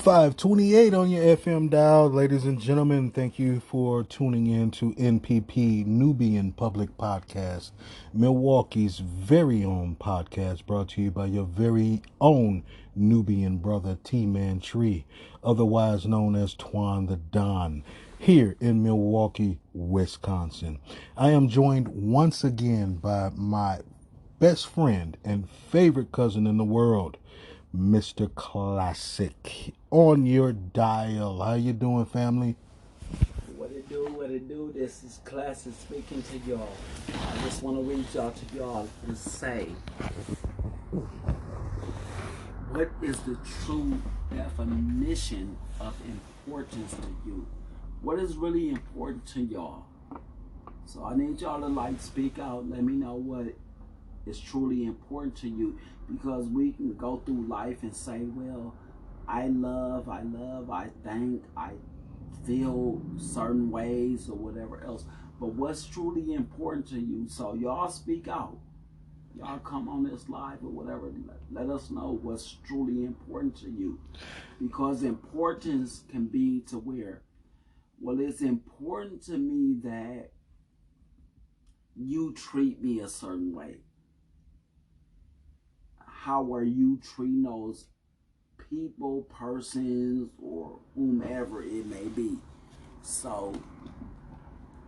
528 on your FM dial. Ladies and gentlemen, thank you for tuning in to NPP Nubian Public Podcast, Milwaukee's very own podcast, brought to you by your very own Nubian brother T-Man Tree, otherwise known as Twan the Don, here in Milwaukee, Wisconsin. I am joined once again by my best friend and favorite cousin in the world, Mr. Classic, on your dial. How you doing, family? What it do, what it do, this is Classic speaking to y'all. I just want to reach out to y'all and say, what is the true definition of importance to you? What is really important to y'all? So I need y'all to speak out, let me know what is truly important to you, because we can go through life and say, well, I love, I think, I feel certain ways or whatever else. But what's truly important to you? So y'all speak out. Y'all come on this live or whatever. Let us know what's truly important to you. Because importance can be to where, well, it's important to me that you treat me a certain way. How are you treating those people, persons, or whomever it may be? So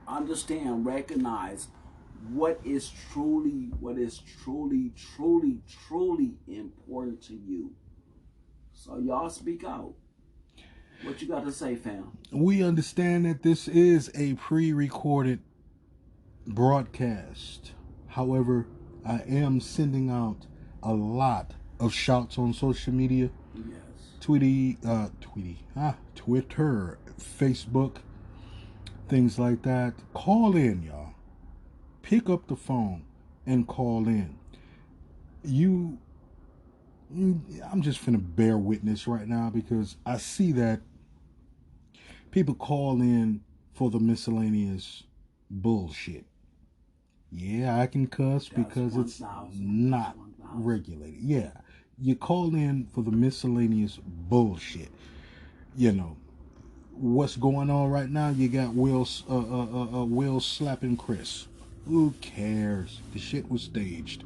understand, recognize what is truly important to you. So y'all speak out. What you got to say, fam? We understand that this is a pre-recorded broadcast. However, I am sending out a lot of shouts on social media. Yes. Twitter, Facebook, things like that. Call in, y'all. Pick up the phone and call in. I'm just finna bear witness right now because I see that people call in for the miscellaneous bullshit. Yeah, I can cuss because it's not regulated. Yeah, you call in for the miscellaneous bullshit. You know what's going on right now. You got Will slapping Chris. Who cares? The shit was staged.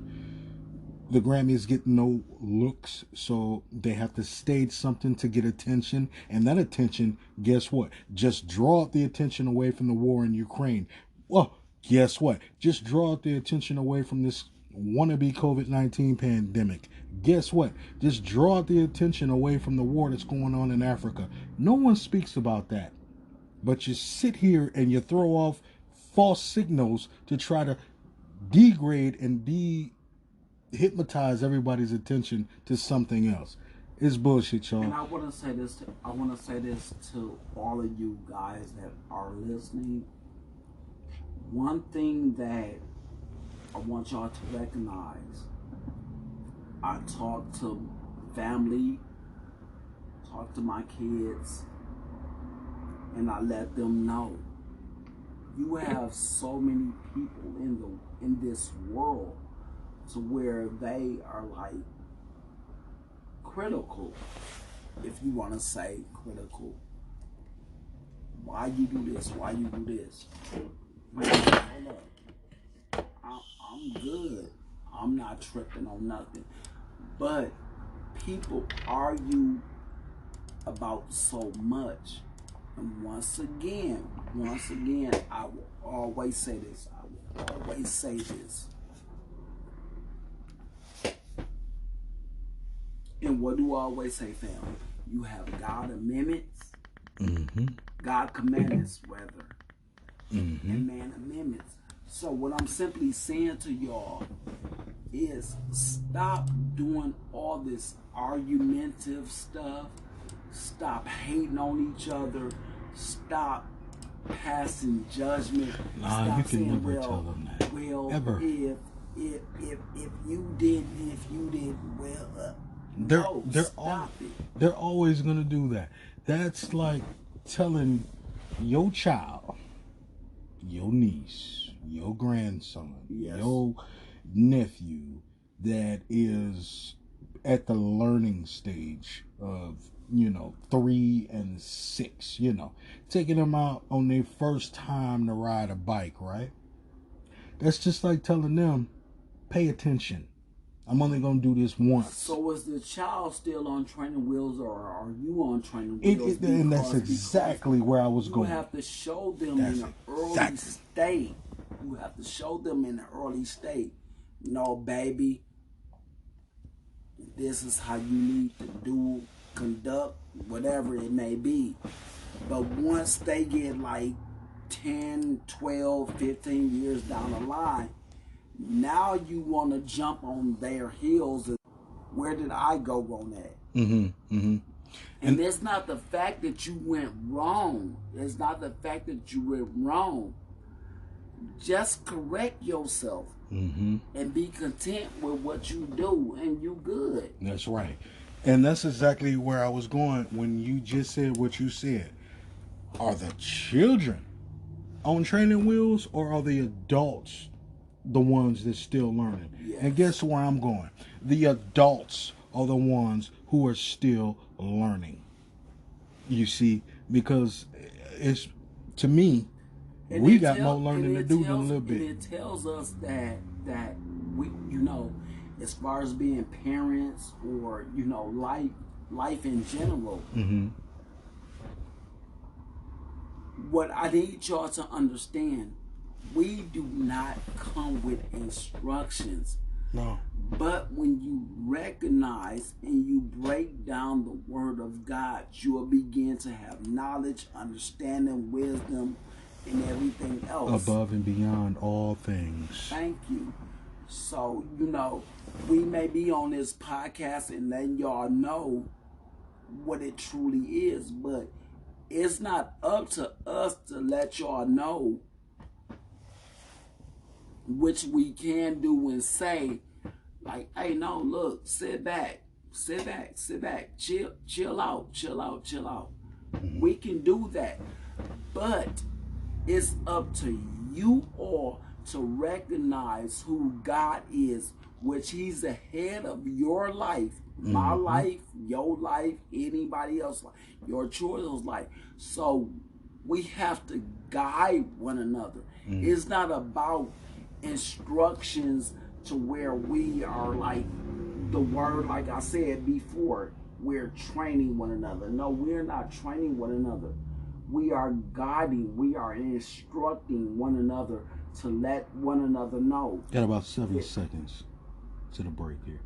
The Grammys get no looks, so they have to stage something to get attention. And that attention, guess what? Just draw the attention away from the war in Ukraine. Well, guess what? Just draw the attention away from this wannabe COVID-19 pandemic. Guess what? Just draw the attention away from the war that's going on in Africa. No one speaks about that. But you sit here and you throw off false signals to try to degrade and hypnotize everybody's attention to something else. It's bullshit, y'all. And I want to say this to all of you guys that are listening. One thing that I want y'all to recognize, I talk to family, talk to my kids, and I let them know you have so many people in this world to where they are critical, if you want to say critical. Why you do this? Why you do this? Hold up. I'm good. I'm not tripping on nothing. But people argue about so much. And once again, I will always say this. And what do I always say, family? You have God amendments, God commandments, rather, and man amendments. So what I'm simply saying to y'all is stop doing all this argumentative stuff. Stop hating on each other. Stop passing judgment. Nah, Stop you can saying, never tell them that. well, Ever. if you did, well, They're always gonna do that. That's like telling your child, your niece, your grandson, Yes. your nephew that is at the learning stage of, 3 and 6, taking them out on their first time to ride a bike, right? That's just like telling them, pay attention. I'm only going to do this once. So is the child still on training wheels, or are you on training wheels? And that's exactly where I was going. You have to show them in the early state. You have to show them in the early state. No, baby, this is how you need to do, conduct, whatever it may be. But once they get like 10, 12, 15 years down the line, now you want to jump on their heels. Where did I go on that? And it's not the fact that you went wrong. It's not the fact that you went wrong. Just correct yourself and be content with what you do, and you good. That's right. And that's exactly where I was going when you just said what you said. Are the children on training wheels, or are the adults the ones that's still learning? Yes. And guess where I'm going? The adults are the ones who are still learning. You see, because it's, to me, and we got more learning to do than a little bit. And it tells us that we, as far as being parents, or life in general. What I need y'all to understand, we do not come with instructions. No. But when you recognize and you break down the word of God, you will begin to have knowledge, understanding, wisdom, and everything else. Above and beyond all things. Thank you. So, we may be on this podcast and letting y'all know what it truly is, but it's not up to us to let y'all know, which we can do and say, like, hey, no, look, sit back, chill out. We can do that. But it's up to you all to recognize who God is, which He's the head of your life, my life, your life, anybody else's life, your children's life. So we have to guide one another. It's not about instructions to where we are like the word, like I said before, we're training one another. No, we're not training one another. We are guiding, we are instructing one another to let one another know. Got about 7 seconds to the break here.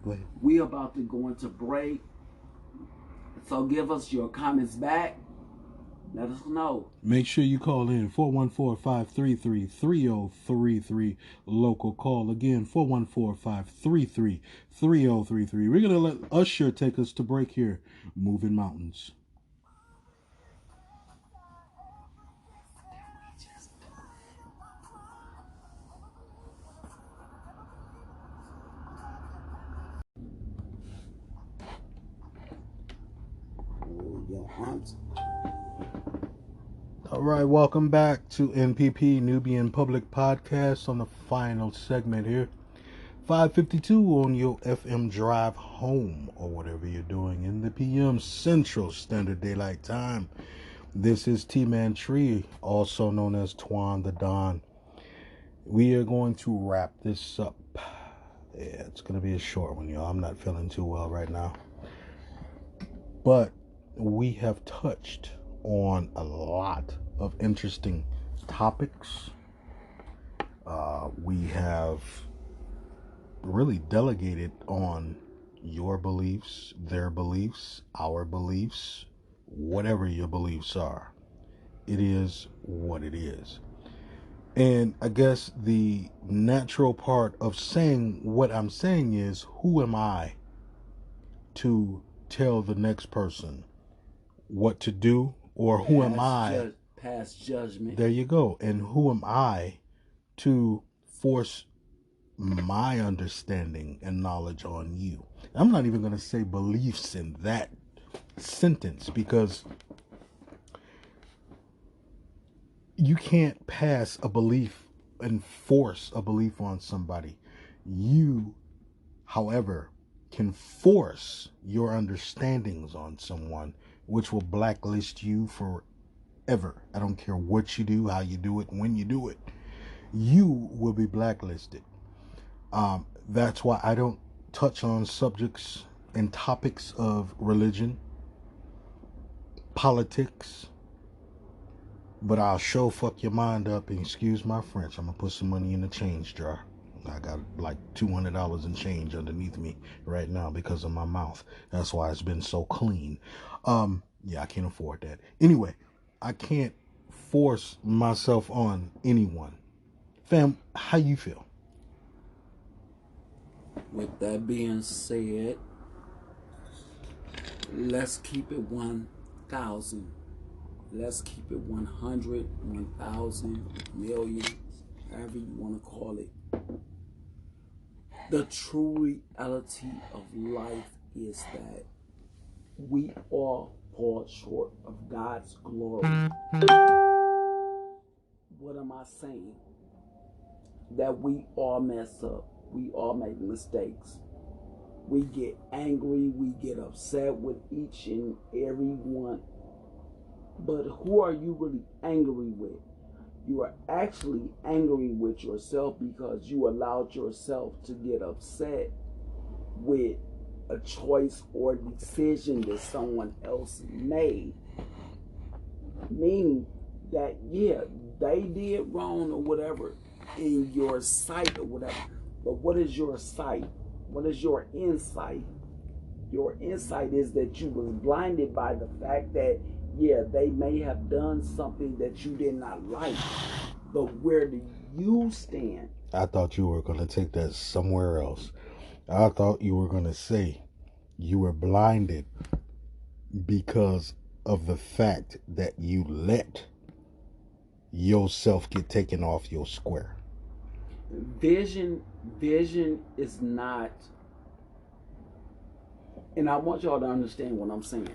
Go ahead. We about to go into break. So give us your comments back. Let us know. Make sure you call in 414-533-3033. Local call again, 414-533-3033. We're going to let Usher take us to break here. Moving Mountains. All right, welcome back to NPP Nubian Public Podcast on the final segment here. 5:52 on your FM drive home or whatever you're doing in the PM Central Standard Daylight Time. This is T-Man Tree, also known as Twan the Don. We are going to wrap this up. Yeah, it's going to be a short one, y'all. I'm not feeling too well right now. But we have touched on a lot of interesting topics. We have really delegated on your beliefs, their beliefs, our beliefs, whatever your beliefs are. It is what it is. And I guess the natural part of saying what I'm saying is, who am I to tell the next person what to do, or who am I? Pass judgment. There you go. And who am I to force my understanding and knowledge on you? I'm not even going to say beliefs in that sentence, because you can't pass a belief and force a belief on somebody. You, however, can force your understandings on someone, which will blacklist you forever. I don't care what you do, how you do it, when you do it. You will be blacklisted. That's why I don't touch on subjects and topics of religion, politics, but I'll show fuck your mind up, and excuse my French. I'm gonna put some money in the change jar. I got like $200 in change underneath me right now because of my mouth. That's why it's been so clean. Yeah, I can't afford that. Anyway, I can't force myself on anyone. Fam, how you feel? With that being said, let's keep it 1,000. Let's keep it 100, 1,000, million, however you want to call it. The true reality of life is that we all fall short of God's glory. What am I saying? That we all mess up. We all make mistakes. We get angry. We get upset with each and every one. But who are you really angry with? You are actually angry with yourself because you allowed yourself to get upset with a choice or decision that someone else made. Meaning that, yeah, they did wrong or whatever in your sight or whatever. But what is your sight? What is your insight? Your insight is that you was blinded by the fact that, yeah, they may have done something that you did not like. But where do you stand? I thought you were going to take that somewhere else. I thought you were going to say you were blinded because of the fact that you let yourself get taken off your square. Vision is not, and I want y'all to understand what I'm saying.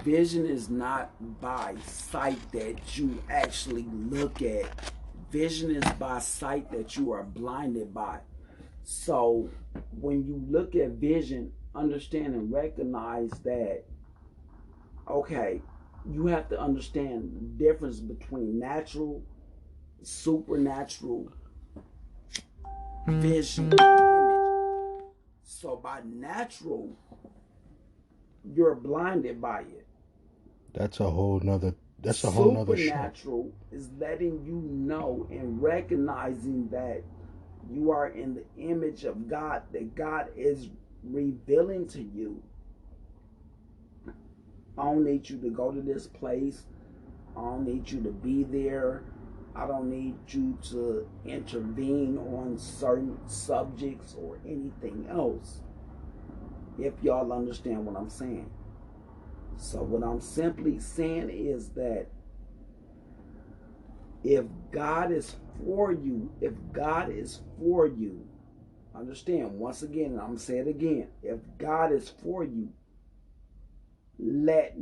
Vision is not by sight that you actually look at. Vision is by sight that you are blinded by. So when you look at vision, understand and recognize that, okay, you have to understand the difference between natural, supernatural vision and image. So by natural, you're blinded by it. That's a whole nother show. Supernatural is letting you know and recognizing that you are in the image of God, that God is revealing to you. I don't need you to go to this place. I don't need you to be there. I don't need you to intervene on certain subjects or anything else. If y'all understand what I'm saying. So what I'm simply saying is that if God is for you, understand, once again, and I'm going to say it again, if God is for you, let.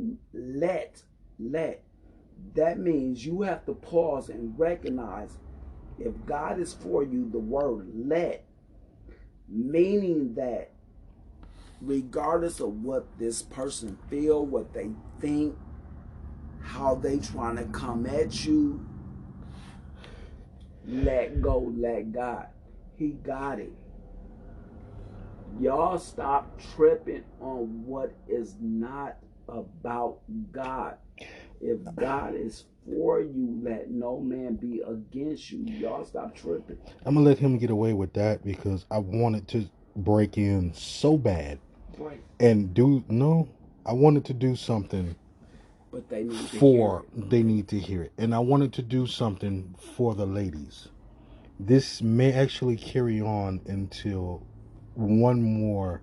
That means you have to pause and recognize if God is for you, the word let, meaning that regardless of what this person feel, what they think, how they trying to come at you, let go, let God. He got it. Y'all stop tripping on what is not about God. If God is for you, let no man be against you. Y'all stop tripping. I'm going to let him get away with that because I wanted to break in so bad. Right. And I wanted to do something, but they need to hear it. And I wanted to do something for the ladies. This may actually carry on until one more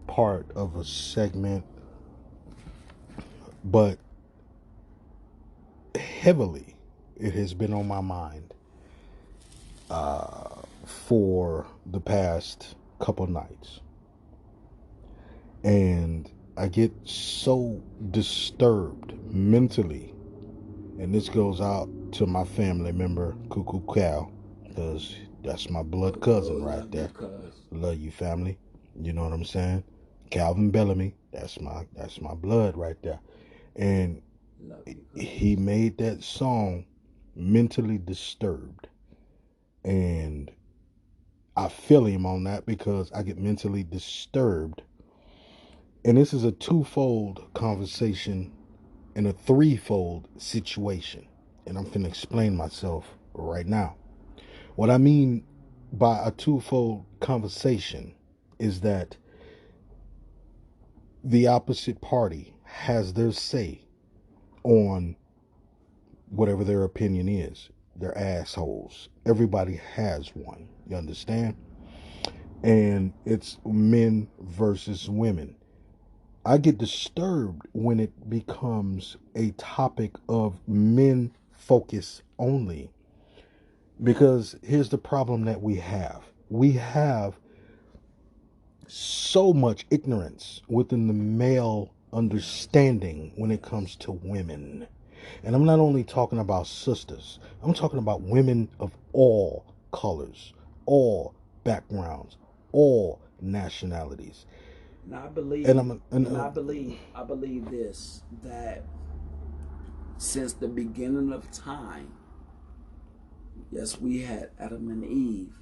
part of a segment, but heavily it has been on my mind for the past couple nights. And I get so disturbed mentally, and this goes out to my family member, Cuckoo Cow, because that's my blood cousin right there. Love you, family. You know what I'm saying? Calvin Bellamy, that's my blood right there. And Love you, he cuz. made that song Mentally Disturbed. And I feel him on that because I get mentally disturbed. And this is a twofold conversation and a threefold situation. And I'm finna explain myself right now. What I mean by a twofold conversation is that the opposite party has their say on whatever their opinion is. They're assholes. Everybody has one. You understand? And it's men versus women. I get disturbed when it becomes a topic of men focus only. Because here's the problem that we have. We have so much ignorance within the male understanding when it comes to women. And I'm not only talking about sisters, I'm talking about women of all colors, all backgrounds, all nationalities. And I And believe, I'm I believe this, that since the beginning of time, yes, we had Adam and Eve,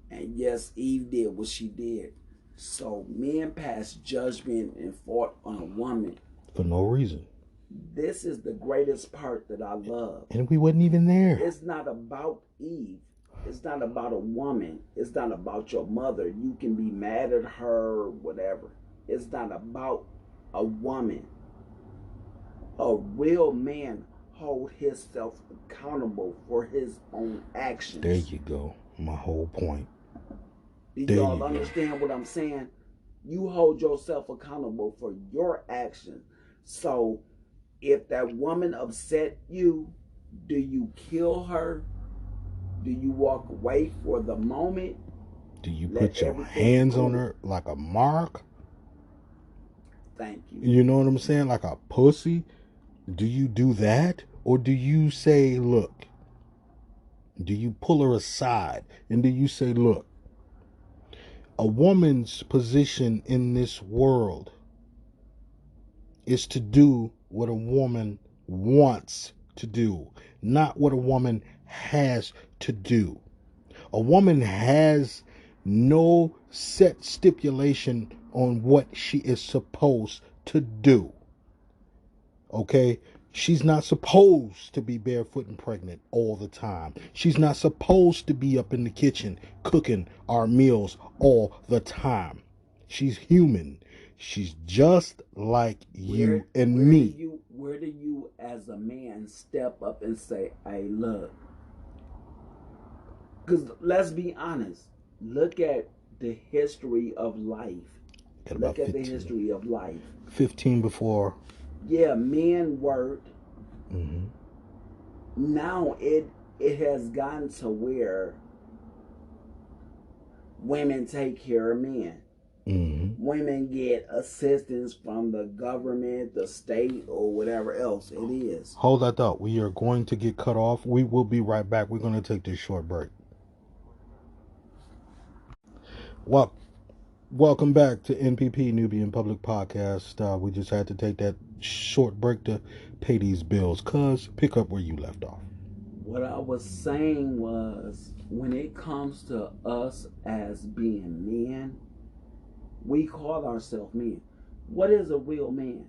and yes, Eve did what she did. So men passed judgment and fought on a woman. for no reason. This is the greatest part that I love. And we wasn't even there. It's not about Eve. It's not about a woman. It's not about your mother. You can be mad at her, whatever. It's not about a woman. A real man hold himself accountable for his own actions. There you go. My whole point. Do There y'all you go. understand what I'm saying? You hold yourself accountable for your actions. So if that woman upset you, do you kill her? Do you walk away for the moment? Do you Let put your everything hands go? on her like a mark? Thank you. You know what I'm saying? Like a pussy? Do you do that? Or do you say, look, do you pull her aside and do you say, look, a woman's position in this world is to do what a woman wants to do, not what a woman has to do. A woman has no set stipulation on what she is supposed to do. Okay? She's not supposed to be barefoot and pregnant all the time. She's not supposed to be up in the kitchen cooking our meals all the time. She's human. She's just like you and me. Where do you as a man step up and say, hey, look? Because let's be honest. Look at the history of life. Look at the history of life. 15 before. Yeah, men worked. Mm-hmm. Now it has gotten to where women take care of men. Mm-hmm. Women get assistance from the government, the state, or whatever else it is. Hold that thought. We are going to get cut off. We will be right back. We're going to take this short break. Well, welcome back to NPP Nubian Public Podcast. We just had to take that short break to pay these bills. Cuz, pick up where you left off. What I was saying was, when it comes to us as being men, we call ourselves men. What is a real man?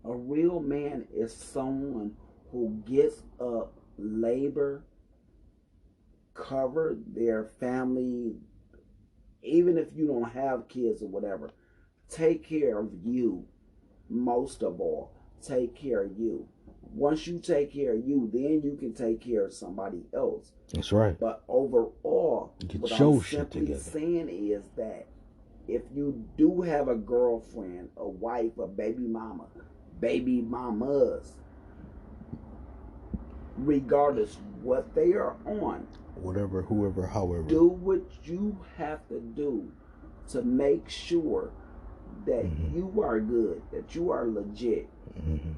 A real man is someone who gets up, labor, cover their family, even if you don't have kids or whatever. Take care of you, most of all. Take care of you. Once you take care of you, then you can take care of somebody else. That's right. But overall, what I'm simply saying is that if you do have a girlfriend, a wife, a baby mama, baby mamas, regardless what they are on, whatever, whoever, however, do what you have to do to make sure that you are good, that you are legit. Mm-hmm.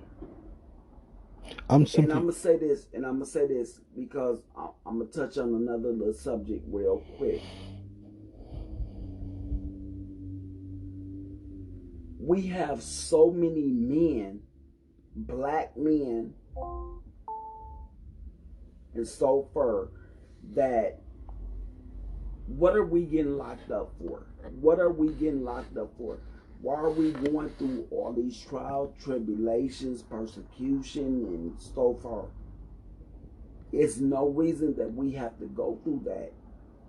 And I'm gonna say this because I'm gonna touch on another little subject real quick. we have so many men, black men, and so far that what are we getting locked up for? What are we getting locked up for? Why are we going through all these trials, tribulations, persecution, and so forth? It's no reason that we have to go through that.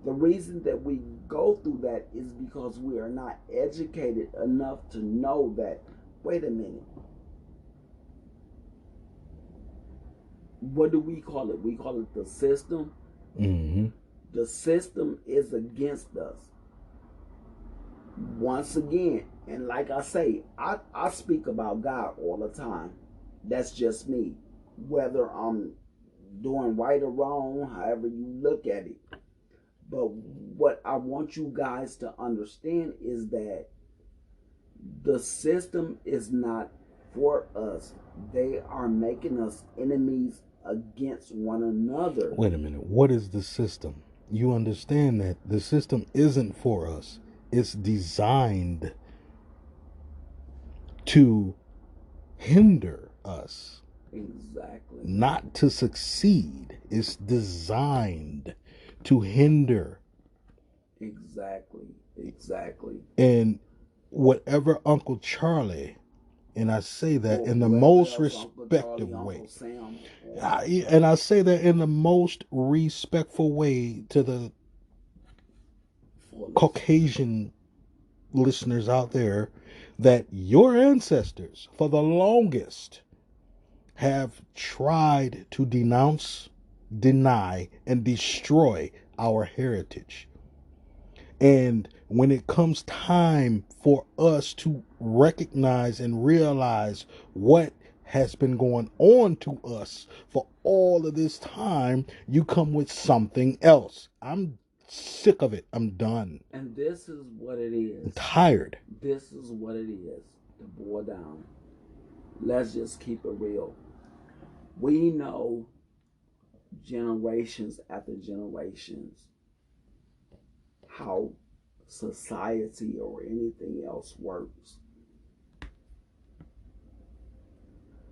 The reason that we go through that is because we are not educated enough to know that, wait a minute, what do we call it? We call it the system. Mm-hmm. The system is against us. Once again, and like I say, I speak about God all the time. That's just me. Whether I'm doing right or wrong, however you look at it. But what I want you guys to understand is that the system is not for us. They are making us enemies against one another. Wait a minute. What is the system? You understand that the system isn't for us. It's designed to hinder us. Exactly. Not to succeed. It's designed to hinder. Exactly. Exactly. And whatever Uncle Charlie, and I say that Or in the whoever most else, respectful Uncle Charlie, way. Uncle Sam, And I say that in the most respectful way to the Caucasian listeners out there, that your ancestors for the longest have tried to denounce, deny, and destroy our heritage. And when it comes time for us to recognize and realize what has been going on to us for all of this time, you come with something else. I'm sick of it. I'm done. And this is what it is. I'm tired. This is what it is. To boil down. Let's just keep it real. We know generations after generations how society or anything else works.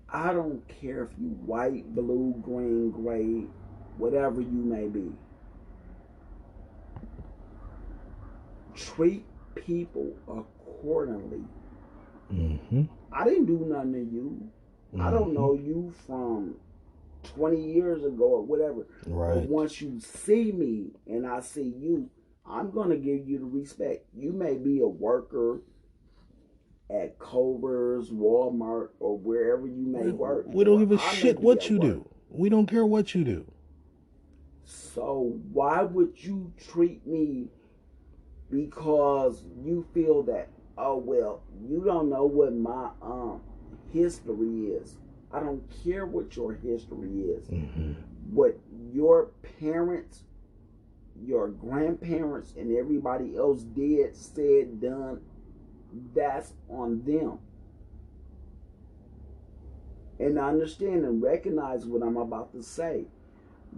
I don't care if you white, blue, green, gray, whatever you may be. Treat people accordingly. Mm-hmm. I didn't do nothing to you. Mm-hmm. I don't know you from 20 years ago or whatever. Right. But once you see me and I see you, I'm going to give you the respect. You may be a worker at Culver's, Walmart, or wherever you may work. We don't give a shit what you do. We don't care what you do. So why would you treat me because you feel that, oh, well, you don't know what my history is. I don't care what your history is. Mm-hmm. What your parents, your grandparents, and everybody else did, said, done, that's on them. And I understand and recognize what I'm about to say.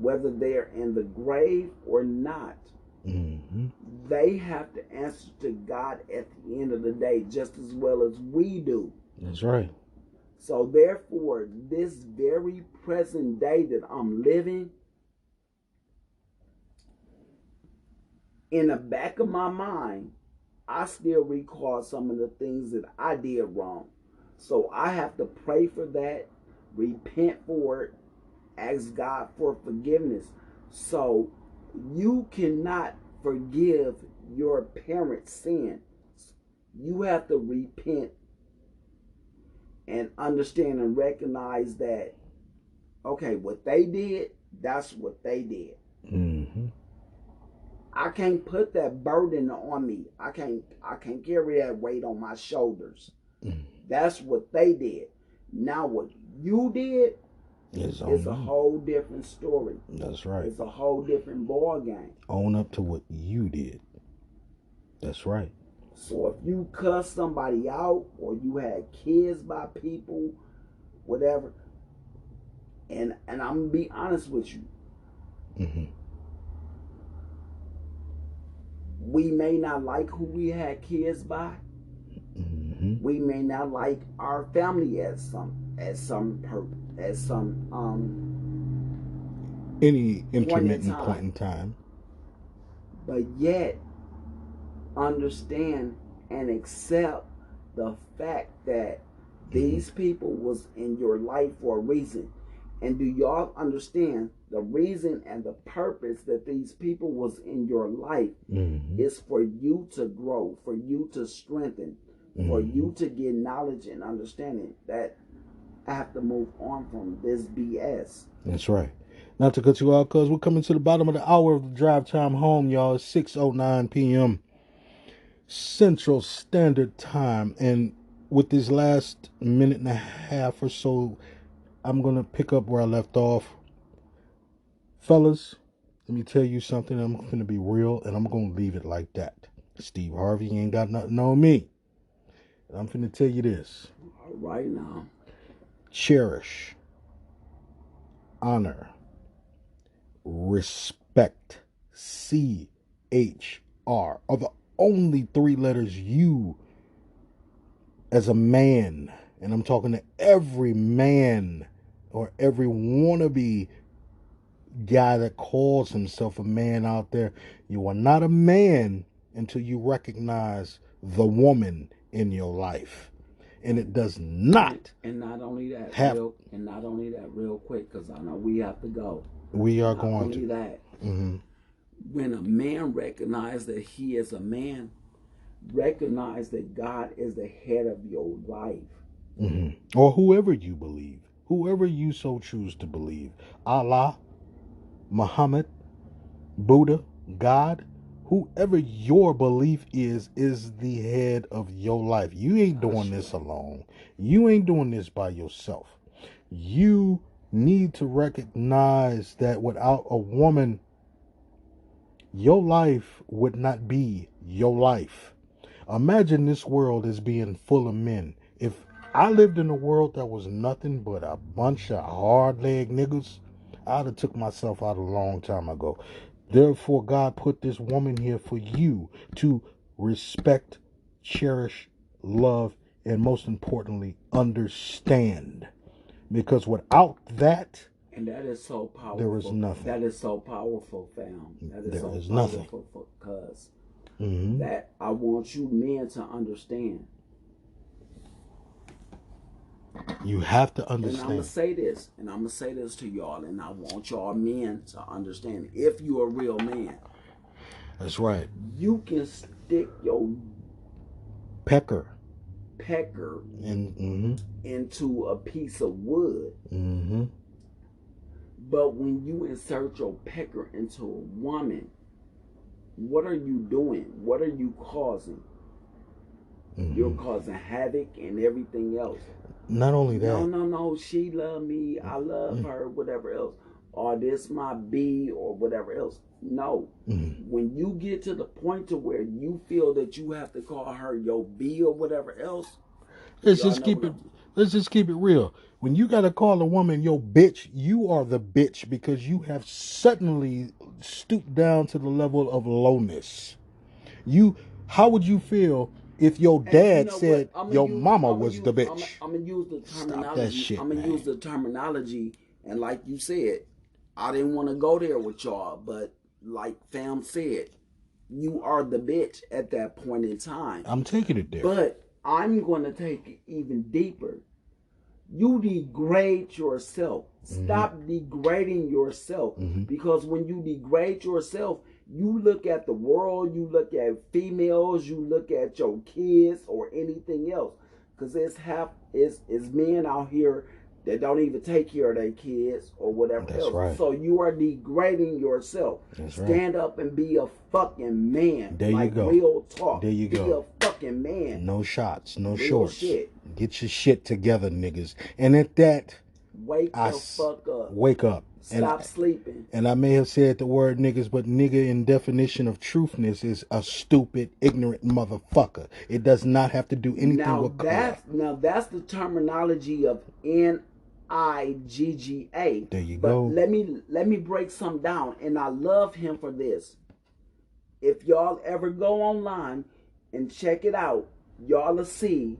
Whether they're in the grave or not, mm-hmm. they have to answer to God at the end of the day just as well as we do. That's right. So therefore, this very present day that I'm living, in the back of my mind, I still recall some of the things that I did wrong. So I have to pray for that, repent for it, ask God for forgiveness. So you cannot forgive your parents' sin. You have to repent and understand and recognize that, okay, what they did, that's what they did. Mm-hmm. I can't put that burden on me. I can't carry that weight on my shoulders. Mm-hmm. That's what they did. Now what you did is a whole different story. That's right. It's a whole different ball game. Own up to what you did. That's right. So if you cuss somebody out or you had kids by people, whatever, and I'm gonna be honest with you, mm-hmm. we may not like who we had kids by, mm-hmm. We may not like our family at some Any point in intermittent time. point in time. But yet understand and accept the fact that these people was in your life for a reason. And do y'all understand the reason and the purpose that these people was in your life is for you to grow, for you to strengthen, for you to get knowledge and understanding that I have to move on from this BS. That's right. Not to cut you off, cuz we're coming to the bottom of the hour of the drive time home, y'all. It's 6:09 p.m. Central Standard Time. And with this last minute and a half or so, I'm going to pick up where I left off. Fellas, let me tell you something. I'm going to be real, and I'm going to leave it like that. Steve Harvey ain't got nothing on me. I'm going to tell you this. All right now. Cherish, honor, respect, CHR are the only three letters you, as a man, and I'm talking to every man or every wannabe guy that calls himself a man out there, you are not a man until you recognize the woman in your life. And it does not. And not only that, real quick, because I know we have to go. We are not going only to. That. When a man recognizes that he is a man, recognize that God is the head of your life. Or whoever you believe, whoever you so choose to believe. Allah, Muhammad, Buddha, God, whoever your belief is the head of your life. You ain't doing this alone. You ain't doing this by yourself. You need to recognize that without a woman, your life would not be your life. Imagine this world as being full of men. If I lived in a world that was nothing but a bunch of hard-leg niggas, I'd have took myself out a long time ago. Therefore, God put this woman here for you to respect, cherish, love, and most importantly, understand. Because without that, and that is so powerful. There is nothing. That is so powerful, fam. That is there so is powerful, nothing. Because that I want you men to understand. You have to understand. And I'm going to say this to y'all, and I want y'all men to understand. If you're a real man. That's right. You can stick your pecker into a piece of wood. But when you insert your pecker into a woman, what are you doing? What are you causing? You're causing havoc and everything else. Not only that. No. She love me. I love her. Whatever else. Or this my B or whatever else. No. When you get to the point to where you feel that you have to call her your B or whatever else. Let's just keep it real. When you gotta call a woman your bitch, you are the bitch because you have suddenly stooped down to the level of lowness. How would you feel if your dad said your mama was the bitch? I'm gonna use the terminology. Stop that shit, I'm gonna use the terminology, and like you said, I didn't want to go there with y'all, but like fam said, you are the bitch at that point in time. I'm taking it there. But I'm going to take it even deeper. You degrade yourself. Stop degrading yourself. Because when you degrade yourself, you look at the world, you look at females, you look at your kids or anything else. Because it's men out here that don't even take care of their kids or whatever else. Right. So you are degrading yourself. Stand up and be a fucking man. There you go. Real talk. There you go. Be a fucking man. No shots, no real shorts. Shit. Get your shit together, niggas. And at that, wake the fuck up. Wake up. Stop sleeping. And I may have said the word niggas, but nigga in definition of truthness is a stupid, ignorant motherfucker. It does not have to do anything with color. Now that's the terminology of NIGGA. There you but go. Let me break some down, and I love him for this. If y'all ever go online and check it out, y'all will see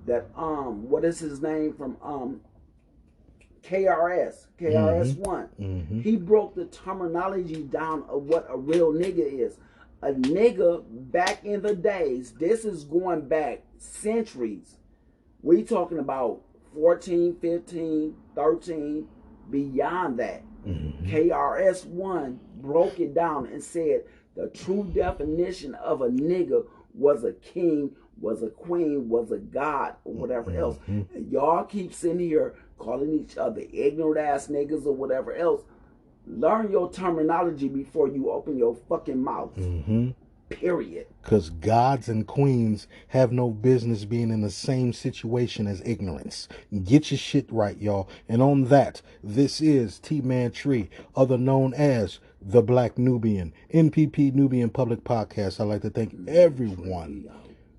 that what is his name from KRS-One. Mm-hmm. He broke the terminology down of what a real nigga is. A nigga back in the days, this is going back centuries. We talking about 14, 15, 13, beyond that. Mm-hmm. KRS-One broke it down and said the true definition of a nigga was a king, was a queen, was a god, or whatever else. And y'all keep sitting here calling each other ignorant ass niggas or whatever else. Learn your terminology before you open your fucking mouth. Mm-hmm. Period. Because gods and queens have no business being in the same situation as ignorance. Get your shit right, y'all. And on that, this is T-Man Tree, other known as the Black Nubian, NPP Nubian Public Podcast. I'd like to thank everyone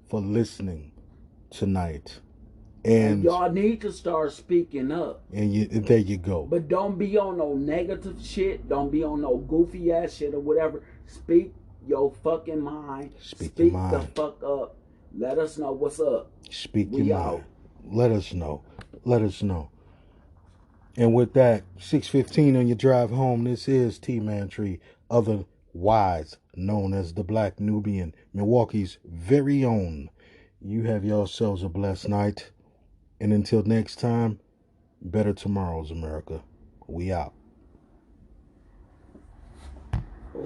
for listening tonight. And y'all need to start speaking up. And there you go. But don't be on no negative shit. Don't be on no goofy ass shit or whatever. Speak your fucking mind. Speak the fuck up. Let us know what's up. Speak your mind. Let us know. Let us know. And with that, 6:15 on your drive home, this is T-Man Tree, otherwise known as the Black Nubian, Milwaukee's very own. You have yourselves a blessed night. And until next time, better tomorrows, America. We out.